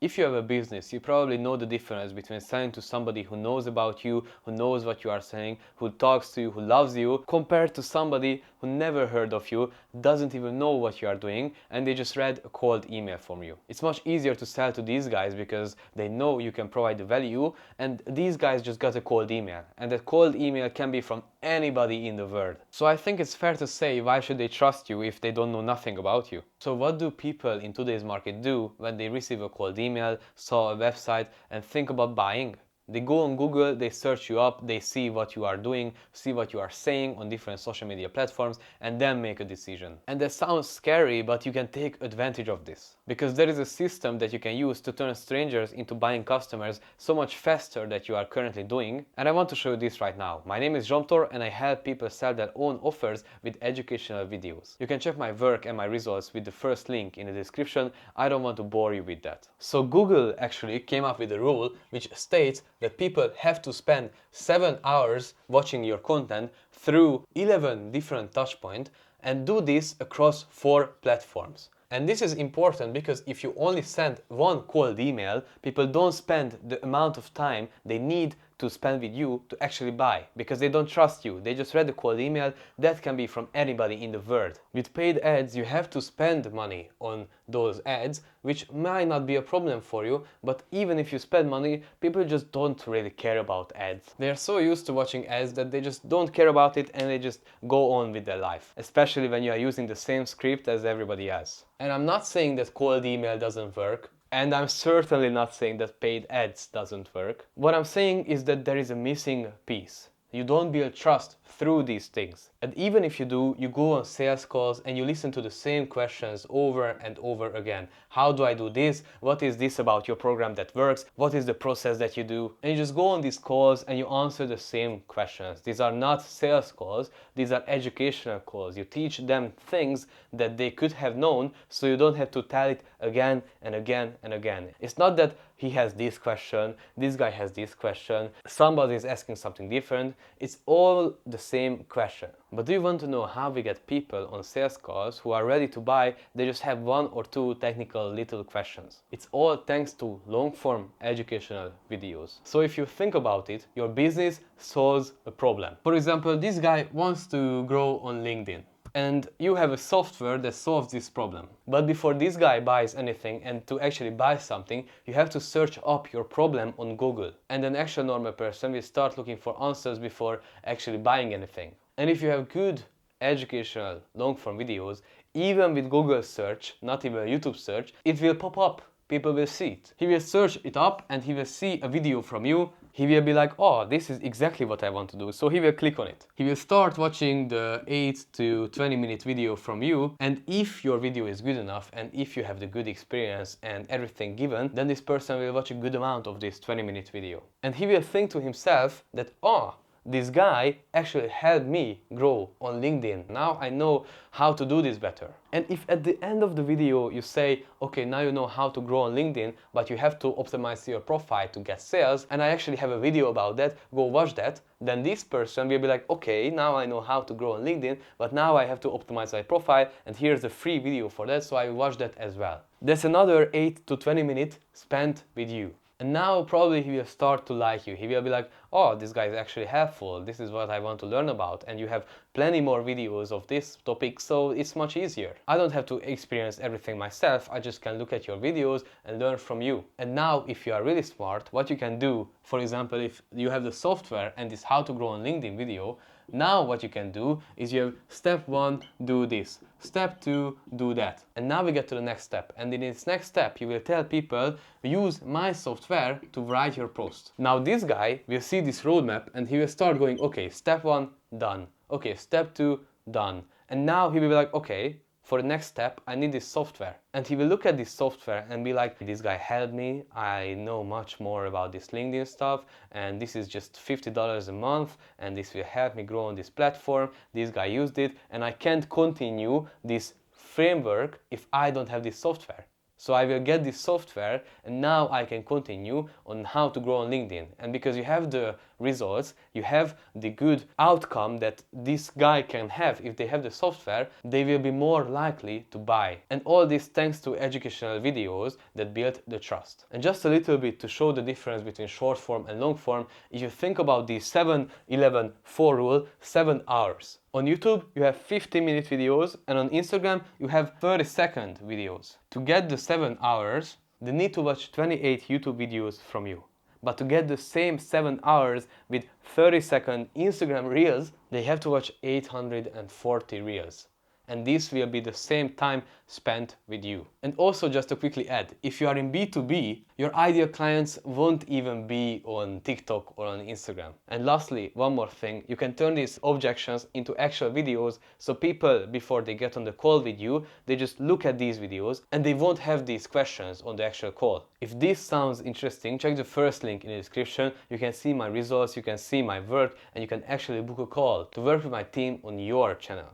If you have a business, you probably know the difference between selling to somebody who knows about you, who knows what you are saying, who talks to you, who loves you, compared to somebody who never heard of you, doesn't even know what you are doing, and they just read a cold email from you. It's much easier to sell to these guys because they know you can provide the value, and these guys just got a cold email, and that cold email can be from anybody in the world. So I think it's fair to say, why should they trust you if they don't know nothing about you? So what do people in today's market do when they receive a cold email, saw a website, and think about buying? They go on Google, they search you up, they see what you are doing, see what you are saying on different social media platforms, and then make a decision. And that sounds scary, but you can take advantage of this. Because there is a system that you can use to turn strangers into buying customers so much faster than you are currently doing. And I want to show you this right now. My name is Zsomtor and I help people sell their own offers with educational videos. You can check my work and my results with the first link in the description. I don't want to bore you with that. So Google actually came up with a rule which states that people have to spend 7 hours watching your content through 11 different touchpoints and do this across 4 platforms. And this is important because if you only send one cold email, people don't spend the amount of time they need to spend with you to actually buy, because they don't trust you. They just read the cold email. That can be from anybody in the world. With paid ads, you have to spend money on those ads, which might not be a problem for you, but even if you spend money, people just don't really care about ads. They are so used to watching ads that they just don't care about it and they just go on with their life, especially when you are using the same script as everybody else. And I'm not saying that cold email doesn't work. And I'm certainly not saying that paid ads doesn't work. What I'm saying is that there is a missing piece. You don't build trust through these things. And even if you do, you go on sales calls and you listen to the same questions over and over again. How do I do this? What is this about your program that works? What is the process that you do? And you just go on these calls and you answer the same questions. These are not sales calls, these are educational calls. You teach them things that they could have known, so you don't have to tell it again and again and again. It's not that he has this question, this guy has this question, somebody is asking something different. It's all the same question. But do you want to know how we get people on sales calls who are ready to buy? They just have 1 or 2 technical little questions. It's all thanks to long-form educational videos. So if you think about it, your business solves a problem. For example, this guy wants to grow on LinkedIn. And you have a software that solves this problem. But before this guy buys anything, and to actually buy something, you have to search up your problem on Google. And an actual normal person will start looking for answers before actually buying anything. And if you have good educational long-form videos, even with Google search, not even YouTube search, it will pop up. People will see it. He will search it up and he will see a video from you. He will be like, oh, this is exactly what I want to do. So he will click on it. He will start watching the 8 to 20-minute video from you. And if your video is good enough and if you have the good experience and everything given, then this person will watch a good amount of this 20-minute video. And he will think to himself that, oh, this guy actually helped me grow on LinkedIn. Now I know how to do this better. And if at the end of the video you say, okay, now you know how to grow on LinkedIn, but you have to optimize your profile to get sales, and I actually have a video about that, go watch that, then this person will be like, okay, now I know how to grow on LinkedIn, but now I have to optimize my profile, and here's a free video for that, so I will watch that as well. That's another 8 to 20 minutes spent with you. And now probably he will start to like you. He will be like, oh, this guy is actually helpful. This is what I want to learn about. And you have plenty more videos of this topic, so it's much easier. I don't have to experience everything myself. I just can look at your videos and learn from you. And now if you are really smart, what you can do, for example, if you have the software and this how to grow on LinkedIn video, now what you can do is you have step 1, do this. Step 2, do that. And now we get to the next step. And in this next step, you will tell people, use my software to write your post. Now this guy will see this roadmap and he will start going, okay, step 1, done. Okay, step 2, done. And now he will be like, okay, for the next step, I need this software. And he will look at this software and be like, this guy helped me, I know much more about this LinkedIn stuff, and this is just $50 a month, and this will help me grow on this platform. This guy used it, and I can't continue this framework if I don't have this software. So I will get this software and now I can continue on how to grow on LinkedIn. And because you have the results, you have the good outcome that this guy can have if they have the software, they will be more likely to buy. And all this thanks to educational videos that build the trust. And just a little bit to show the difference between short form and long form, if you think about the 7-11-4 rule, 7 hours. On YouTube you have 15-minute videos, and on Instagram you have 30-second videos. To get the 7 hours, they need to watch 28 YouTube videos from you. But to get the same 7 hours with 30-second Instagram reels, they have to watch 840 reels. And this will be the same time spent with you. And also, just to quickly add, if you are in B2B, your ideal clients won't even be on TikTok or on Instagram. And lastly, one more thing, you can turn these objections into actual videos, so people, before they get on the call with you, they just look at these videos and they won't have these questions on the actual call. If this sounds interesting, check the first link in the description. You can see my results, you can see my work, and you can actually book a call to work with my team on your channel.